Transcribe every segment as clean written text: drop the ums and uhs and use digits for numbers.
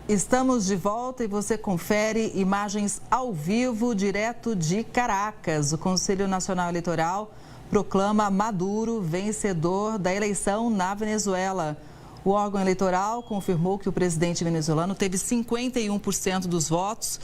Estamos de volta e você confere imagens ao vivo, direto de Caracas. O Conselho Nacional Eleitoral proclama Maduro vencedor da eleição na Venezuela. O órgão eleitoral confirmou que o presidente venezuelano teve 51% dos votos.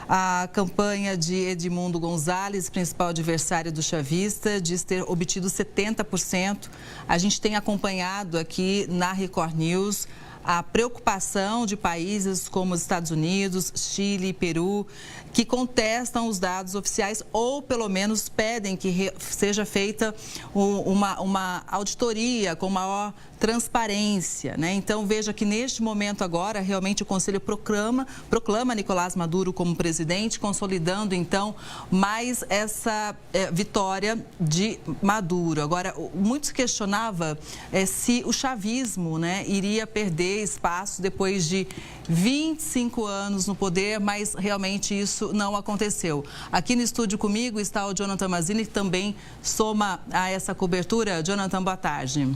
A campanha de Edmundo González, principal adversário do chavista, diz ter obtido 70%. A gente tem acompanhado aqui na Record News a preocupação de países como os Estados Unidos, Chile e Peru, que contestam os dados oficiais ou, pelo menos, pedem que seja feita uma auditoria com maior transparência, né? Então, veja que neste momento agora, realmente o Conselho proclama Nicolás Maduro como presidente, consolidando, então, mais essa vitória de Maduro. Agora, muito se questionava se o chavismo, né, iria perder espaço depois de 25 anos no poder, mas realmente isso não aconteceu. Aqui no estúdio comigo está o Jonathan Mazini, que também soma a essa cobertura. Jonathan, boa tarde.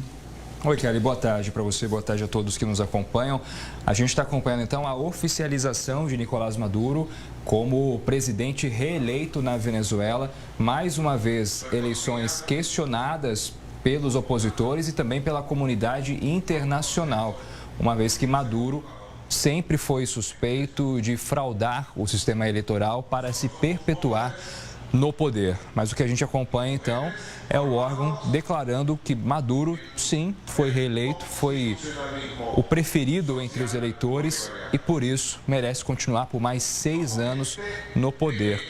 Oi, Kelly, boa tarde para você, boa tarde a todos que nos acompanham. A gente está acompanhando, então, a oficialização de Nicolás Maduro como presidente reeleito na Venezuela. Mais uma vez, eleições questionadas pelos opositores e também pela comunidade internacional, uma vez que Maduro sempre foi suspeito de fraudar o sistema eleitoral para se perpetuar no poder. Mas o que a gente acompanha, então, é o órgão declarando que Maduro, sim, foi reeleito, foi o preferido entre os eleitores e, por isso, merece continuar por mais 6 anos no poder.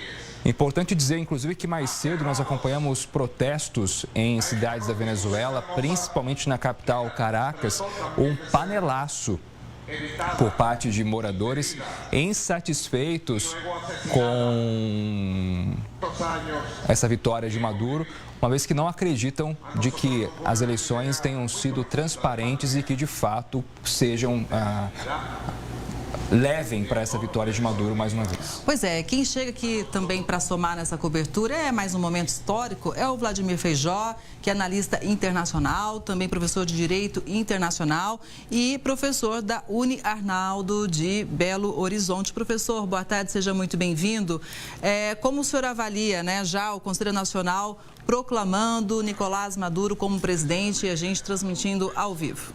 Importante dizer, inclusive, que mais cedo nós acompanhamos protestos em cidades da Venezuela, principalmente na capital Caracas, um panelaço por parte de moradores insatisfeitos com essa vitória de Maduro, uma vez que não acreditam de que as eleições tenham sido transparentes e que, de fato, sejam levem para essa vitória de Maduro mais uma vez. Pois é, quem chega aqui também para somar nessa cobertura é mais um momento histórico, é o Vladimir Feijó, que é analista internacional, também professor de Direito Internacional e professor da Uni Arnaldo de Belo Horizonte. Professor, boa tarde, seja muito bem-vindo. Como o senhor avalia, né, já o Conselho Nacional proclamando Nicolás Maduro como presidente e a gente transmitindo ao vivo?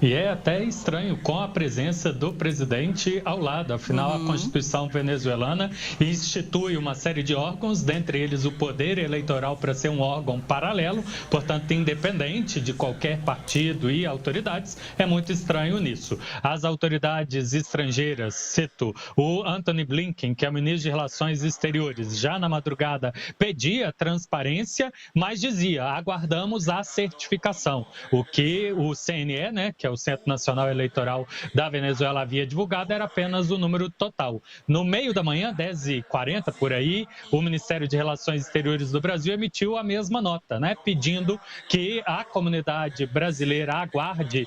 E é até estranho com a presença do presidente ao lado. Afinal, a Constituição venezuelana institui uma série de órgãos, dentre eles o Poder Eleitoral, para ser um órgão paralelo, portanto, independente de qualquer partido e autoridades. É muito estranho nisso. As autoridades estrangeiras, cito, o Antony Blinken, que é o ministro de Relações Exteriores, já na madrugada pedia transparência, mas dizia, aguardamos a certificação. O que o CNE, né, que é o Centro Nacional Eleitoral da Venezuela, havia divulgado era apenas o número total. No meio da manhã, 10h40 por aí, o Ministério de Relações Exteriores do Brasil emitiu a mesma nota, né, pedindo que a comunidade brasileira aguarde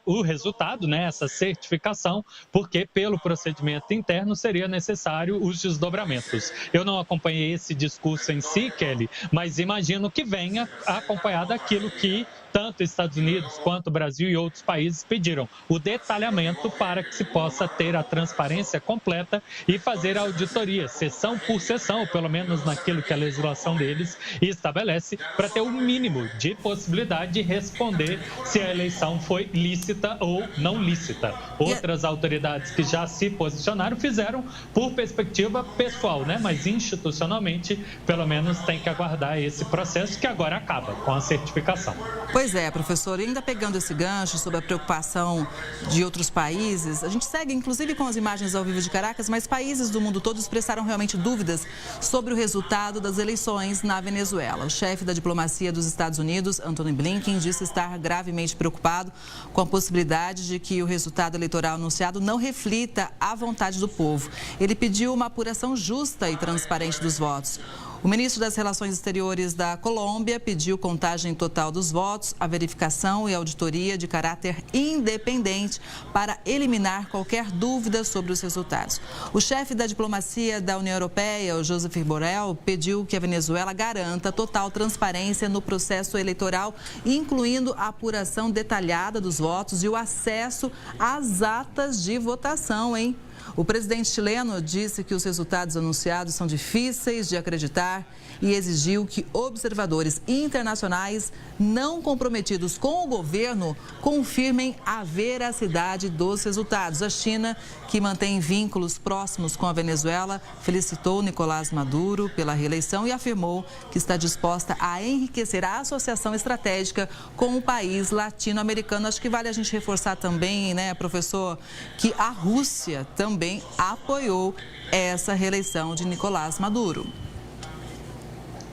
o resultado, né, essa certificação, porque pelo procedimento interno seria necessário os desdobramentos. Eu não acompanhei esse discurso em si, Kelly, mas imagino que venha acompanhado daquilo que tanto Estados Unidos quanto o Brasil e outros países pediram, o detalhamento para que se possa ter a transparência completa e fazer a auditoria, sessão por sessão, pelo menos naquilo que a legislação deles estabelece, para ter o mínimo de possibilidade de responder se a eleição foi lícita ou não lícita. Outras autoridades que já se posicionaram fizeram por perspectiva pessoal, né? Mas institucionalmente, pelo menos tem que aguardar esse processo que agora acaba com a certificação. Pois é, professor, e ainda pegando esse gancho sobre a preocupação de outros países, a gente segue inclusive com as imagens ao vivo de Caracas, mas países do mundo todo expressaram realmente dúvidas sobre o resultado das eleições na Venezuela. O chefe da diplomacia dos Estados Unidos, Antony Blinken, disse estar gravemente preocupado com a possibilidade de que o resultado eleitoral anunciado não reflita a vontade do povo. Ele pediu uma apuração justa e transparente dos votos. O ministro das Relações Exteriores da Colômbia pediu contagem total dos votos, a verificação e auditoria de caráter independente para eliminar qualquer dúvida sobre os resultados. O chefe da diplomacia da União Europeia, o Josep Borrell, pediu que a Venezuela garanta total transparência no processo eleitoral, incluindo a apuração detalhada dos votos e o acesso às atas de votação, hein? O presidente chileno disse que os resultados anunciados são difíceis de acreditar e exigiu que observadores internacionais não comprometidos com o governo confirmem a veracidade dos resultados. A China, que mantém vínculos próximos com a Venezuela, felicitou Nicolás Maduro pela reeleição e afirmou que está disposta a enriquecer a associação estratégica com o país latino-americano. Acho que vale a gente reforçar também, né, professor, que a Rússia também apoiou essa reeleição de Nicolás Maduro.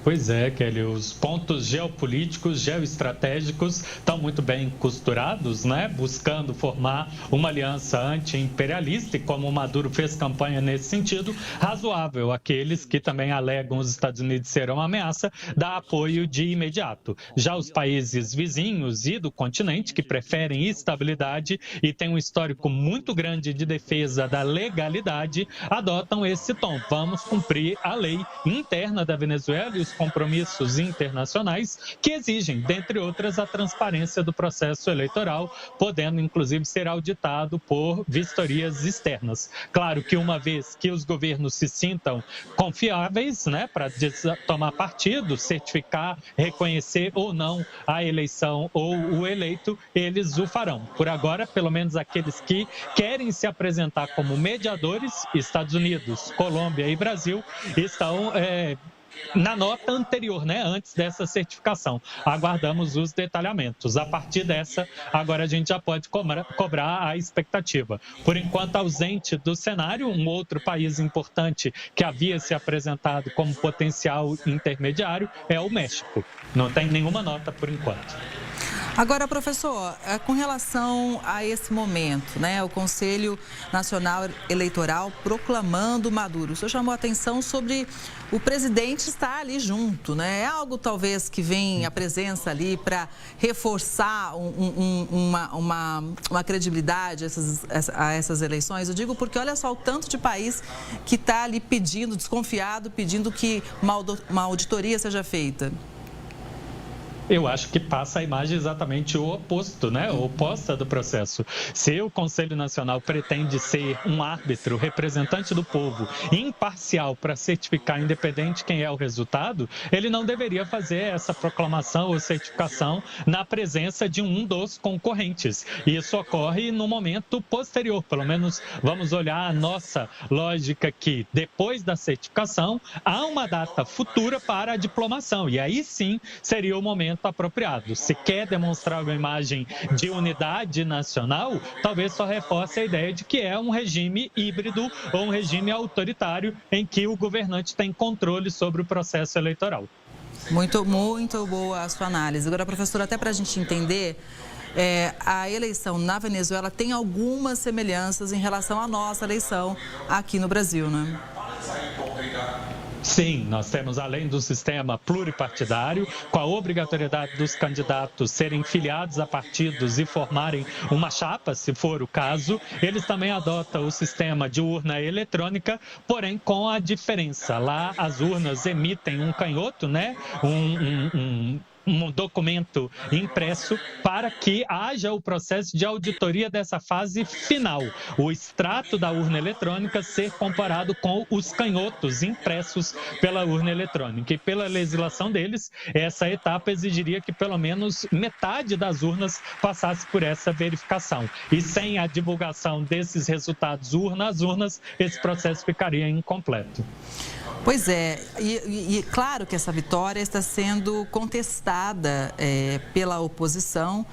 Pois é, Kelly, os pontos geopolíticos, geoestratégicos estão muito bem costurados, né? Buscando formar uma aliança anti-imperialista e, como o Maduro fez campanha nesse sentido, razoável aqueles que também alegam os Estados Unidos serão uma ameaça, dá apoio de imediato. Já os países vizinhos e do continente, que preferem estabilidade e têm um histórico muito grande de defesa da legalidade, adotam esse tom. Vamos cumprir a lei interna da Venezuela e os compromissos internacionais que exigem, dentre outras, a transparência do processo eleitoral, podendo inclusive ser auditado por vistorias externas. Claro que uma vez que os governos se sintam confiáveis, né, para tomar partido, certificar, reconhecer ou não a eleição ou o eleito, eles o farão. Por agora, pelo menos aqueles que querem se apresentar como mediadores, Estados Unidos, Colômbia e Brasil, estão na nota anterior, né, antes dessa certificação. Aguardamos os detalhamentos. A partir dessa, agora a gente já pode cobrar a expectativa. Por enquanto, ausente do cenário, um outro país importante que havia se apresentado como potencial intermediário é o México. Não tem nenhuma nota por enquanto. Agora, professor, com relação a esse momento, né, o Conselho Nacional Eleitoral proclamando Maduro, o senhor chamou a atenção sobre o presidente estar ali junto, né? É algo talvez que vem a presença ali para reforçar uma credibilidade a essas eleições? Eu digo porque olha só o tanto de país que está ali pedindo, desconfiado, pedindo que uma auditoria seja feita. Eu acho que passa a imagem exatamente o oposto, né? O oposta do processo. Se o Conselho Nacional pretende ser um árbitro, representante do povo, imparcial para certificar independente quem é o resultado, ele não deveria fazer essa proclamação ou certificação na presença de um dos concorrentes. E isso ocorre no momento posterior, pelo menos vamos olhar a nossa lógica aqui. Depois da certificação, há uma data futura para a diplomação e aí sim seria o momento apropriado. Se quer demonstrar uma imagem de unidade nacional, talvez só reforce a ideia de que é um regime híbrido ou um regime autoritário em que o governante tem controle sobre o processo eleitoral. Muito, muito boa a sua análise. Agora, professor, até para a gente entender, a eleição na Venezuela tem algumas semelhanças em relação à nossa eleição aqui no Brasil, né? Sim, nós temos, além do sistema pluripartidário, com a obrigatoriedade dos candidatos serem filiados a partidos e formarem uma chapa, se for o caso, eles também adotam o sistema de urna eletrônica, porém com a diferença. Lá as urnas emitem um canhoto, né? Um documento impresso para que haja o processo de auditoria dessa fase final. O extrato da urna eletrônica ser comparado com os canhotos impressos pela urna eletrônica. E pela legislação deles, essa etapa exigiria que pelo menos metade das urnas passasse por essa verificação. E sem a divulgação desses resultados urna às urnas, esse processo ficaria incompleto. Pois é, e claro que essa vitória está sendo contestada pela oposição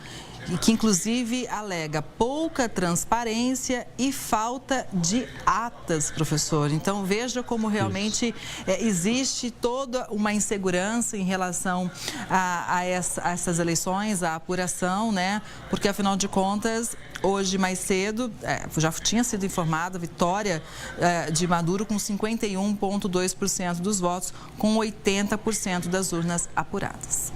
que inclusive alega pouca transparência e falta de atas, professor. Então, veja como realmente existe toda uma insegurança em relação a essas eleições, a apuração, né? Porque, afinal de contas, hoje mais cedo, já tinha sido informada a vitória de Maduro com 51,2% dos votos, com 80% das urnas apuradas.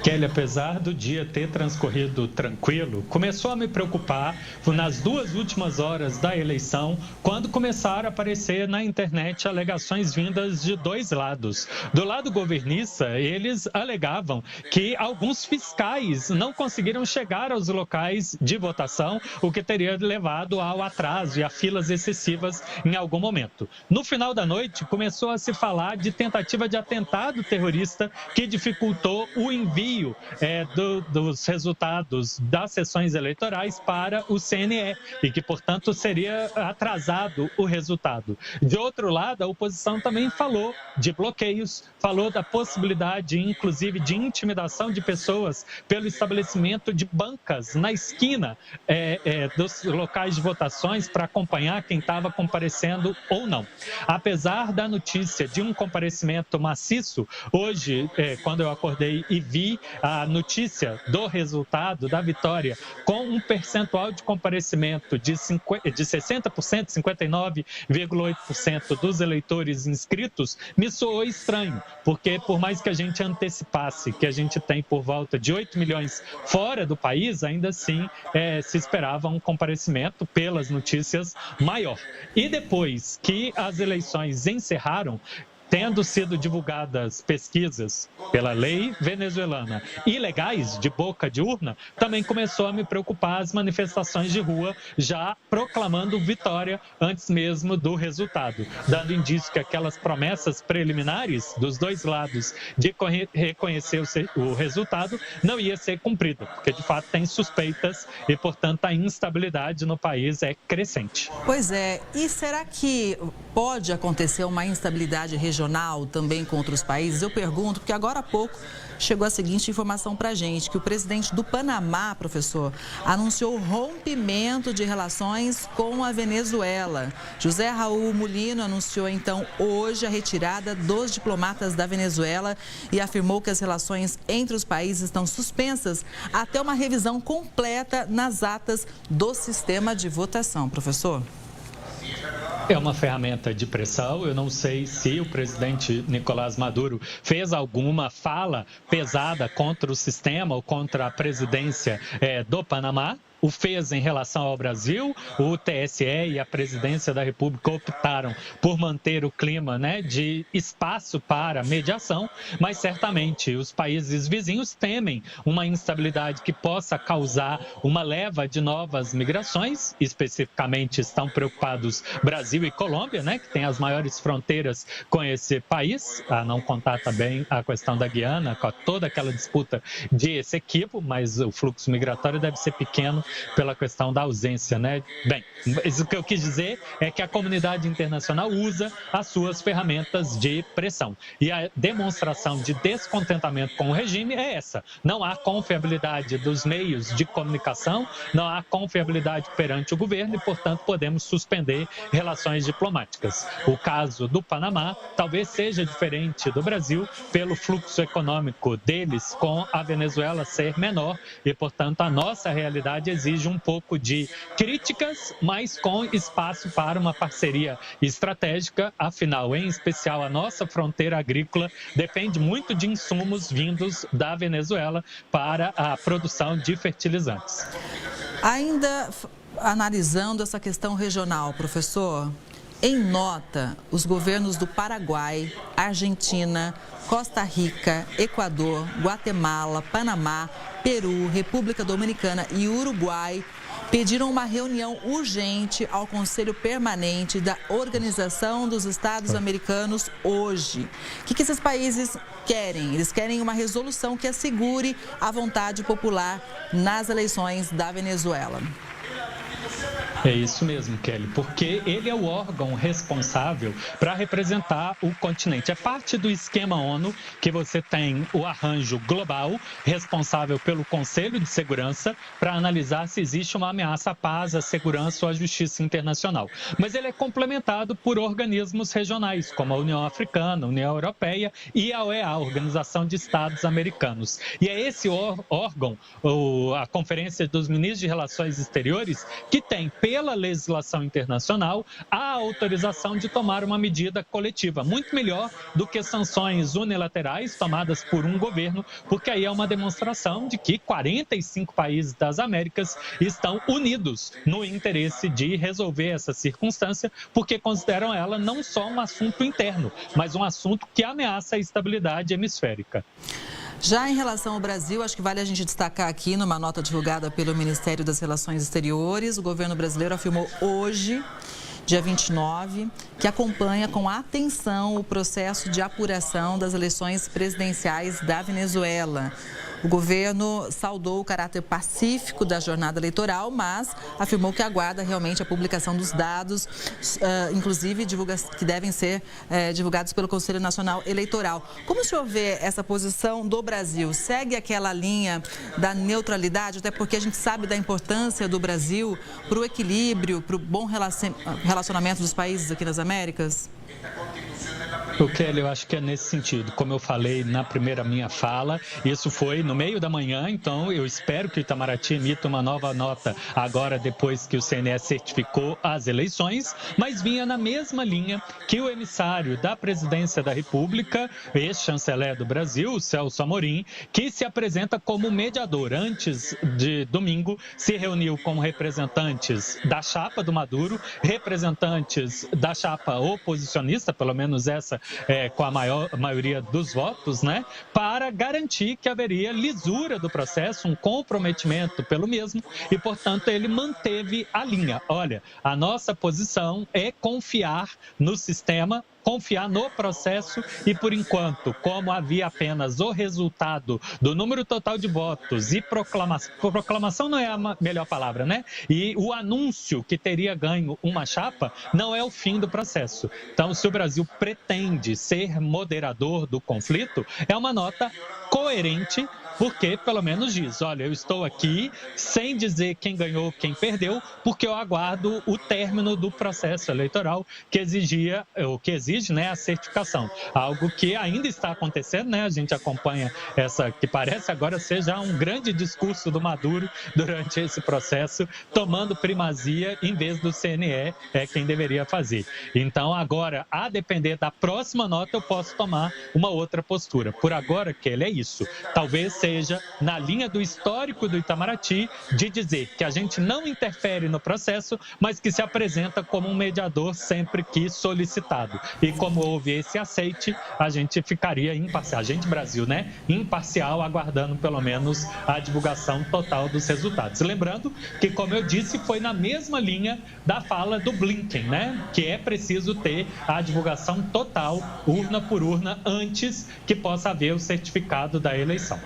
Kelly, apesar do dia ter transcorrido tranquilo, começou a me preocupar nas 2 últimas horas da eleição, quando começaram a aparecer na internet alegações vindas de 2 lados. Do lado governista, eles alegavam que alguns fiscais não conseguiram chegar aos locais de votação, o que teria levado ao atraso e a filas excessivas em algum momento. No final da noite, começou a se falar de tentativa de atentado terrorista que dificultou o envio dos resultados das sessões eleitorais para o CNE e que, portanto, seria atrasado o resultado. De outro lado, a oposição também falou de bloqueios, falou da possibilidade, inclusive, de intimidação de pessoas pelo estabelecimento de bancas na esquina dos locais de votações para acompanhar quem estava comparecendo ou não. Apesar da notícia de um comparecimento maciço, hoje, quando eu acordei e vi a notícia do resultado da vitória com um percentual de comparecimento de 60%, 59,8% dos eleitores inscritos, me soou estranho, porque por mais que a gente antecipasse que a gente tem por volta de 8 milhões fora do país, ainda assim se esperava um comparecimento pelas notícias maior. E depois que as eleições encerraram, tendo sido divulgadas pesquisas pela lei venezuelana ilegais de boca de urna, também começou a me preocupar as manifestações de rua já proclamando vitória antes mesmo do resultado, dando indício que aquelas promessas preliminares dos 2 lados de reconhecer o resultado não ia ser cumprida, porque de fato tem suspeitas e, portanto, a instabilidade no país é crescente. Pois é, e será que pode acontecer uma instabilidade regional também com outros países? Eu pergunto, porque agora há pouco chegou a seguinte informação para a gente, que o presidente do Panamá, professor, anunciou rompimento de relações com a Venezuela. José Raul Mulino anunciou, então, hoje a retirada dos diplomatas da Venezuela e afirmou que as relações entre os países estão suspensas até uma revisão completa nas atas do sistema de votação. Professor? É uma ferramenta de pressão. Eu não sei se o presidente Nicolás Maduro fez alguma fala pesada contra o sistema ou contra a presidência do Panamá. O fez em relação ao Brasil, o TSE e a Presidência da República optaram por manter o clima, de espaço para mediação, mas certamente os países vizinhos temem uma instabilidade que possa causar uma leva de novas migrações. Especificamente estão preocupados Brasil e Colômbia, que têm as maiores fronteiras com esse país, a não contar também a questão da Guiana, com toda aquela disputa de Essequibo, mas o fluxo migratório deve ser pequeno pela questão da ausência, Bem, o que eu quis dizer é que a comunidade internacional usa as suas ferramentas de pressão. E a demonstração de descontentamento com o regime é essa. Não há confiabilidade dos meios de comunicação, não há confiabilidade perante o governo e, portanto, podemos suspender relações diplomáticas. O caso do Panamá talvez seja diferente do Brasil pelo fluxo econômico deles com a Venezuela ser menor e, portanto, a nossa realidade exige um pouco de críticas, mas com espaço para uma parceria estratégica. Afinal, em especial, a nossa fronteira agrícola depende muito de insumos vindos da Venezuela para a produção de fertilizantes. Ainda analisando essa questão regional, professor, em nota, os governos do Paraguai, Argentina, Costa Rica, Equador, Guatemala, Panamá, Peru, República Dominicana e Uruguai pediram uma reunião urgente ao Conselho Permanente da Organização dos Estados Americanos hoje. O que esses países querem? Eles querem uma resolução que assegure a vontade popular nas eleições da Venezuela. É isso mesmo, Kelly, porque ele é o órgão responsável para representar o continente. É parte do esquema ONU que você tem o arranjo global responsável pelo Conselho de Segurança para analisar se existe uma ameaça à paz, à segurança ou à justiça internacional. Mas ele é complementado por organismos regionais, como a União Africana, a União Europeia e a OEA, a Organização de Estados Americanos. E é esse órgão, a Conferência dos Ministros de Relações Exteriores, que tem, pela legislação internacional, a autorização de tomar uma medida coletiva, muito melhor do que sanções unilaterais tomadas por um governo, porque aí é uma demonstração de que 45 países das Américas estão unidos no interesse de resolver essa circunstância, porque consideram ela não só um assunto interno, mas um assunto que ameaça a estabilidade hemisférica. Já em relação ao Brasil, acho que vale a gente destacar aqui, numa nota divulgada pelo Ministério das Relações Exteriores, o governo brasileiro afirmou hoje, dia 29, que acompanha com atenção o processo de apuração das eleições presidenciais da Venezuela. O governo saudou o caráter pacífico da jornada eleitoral, mas afirmou que aguarda realmente a publicação dos dados, inclusive que devem ser divulgados pelo Conselho Nacional Eleitoral. Como o senhor vê essa posição do Brasil? Segue aquela linha da neutralidade, até porque a gente sabe da importância do Brasil para o equilíbrio, para o bom relacionamento dos países aqui nas Américas? O Kelly, eu acho que é nesse sentido. Como eu falei na primeira minha fala, isso foi no meio da manhã, então eu espero que o Itamaraty emita uma nova nota agora, depois que o CNE certificou as eleições, mas vinha na mesma linha que o emissário da Presidência da República, ex-chanceler do Brasil, Celso Amorim, que se apresenta como mediador. Antes de domingo, se reuniu com representantes da chapa do Maduro, representantes da chapa oposicionista, pelo menos essa com a maioria dos votos, né, para garantir que haveria lisura do processo, um comprometimento pelo mesmo e, portanto, ele manteve a linha. Olha, a nossa posição é confiar no sistema, confiar no processo e, por enquanto, como havia apenas o resultado do número total de votos e proclamação não é a melhor palavra, né? E o anúncio que teria ganho uma chapa não é o fim do processo. Então, se o Brasil pretende ser moderador do conflito, é uma nota coerente, porque pelo menos diz, olha, eu estou aqui sem dizer quem ganhou, quem perdeu, porque eu aguardo o término do processo eleitoral que exige, né, a certificação. Algo que ainda está acontecendo, né? A gente acompanha essa que parece agora ser já um grande discurso do Maduro durante esse processo, tomando primazia em vez do CNE, quem deveria fazer. Então, agora, a depender da próxima nota, eu posso tomar uma outra postura. Por agora, Kelly, é isso. Talvez seja na linha do histórico do Itamaraty de dizer que a gente não interfere no processo, mas que se apresenta como um mediador sempre que solicitado. E como houve esse aceite, a gente ficaria imparcial, a gente Brasil, né? Imparcial, aguardando pelo menos a divulgação total dos resultados. Lembrando que, como eu disse, foi na mesma linha da fala do Blinken, né? Que é preciso ter a divulgação total, urna por urna, antes que possa haver o certificado da eleição.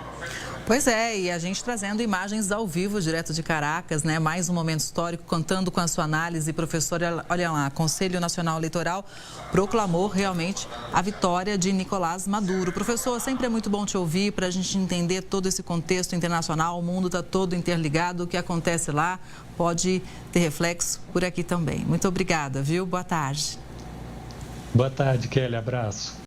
Pois é, e a gente trazendo imagens ao vivo, direto de Caracas, né? Mais um momento histórico, contando com a sua análise, professor. Olha lá, Conselho Nacional Eleitoral proclamou realmente a vitória de Nicolás Maduro. Professor, sempre é muito bom te ouvir para a gente entender todo esse contexto internacional. O mundo está todo interligado, o que acontece lá pode ter reflexo por aqui também. Muito obrigada, viu? Boa tarde. Boa tarde, Kelly. Abraço.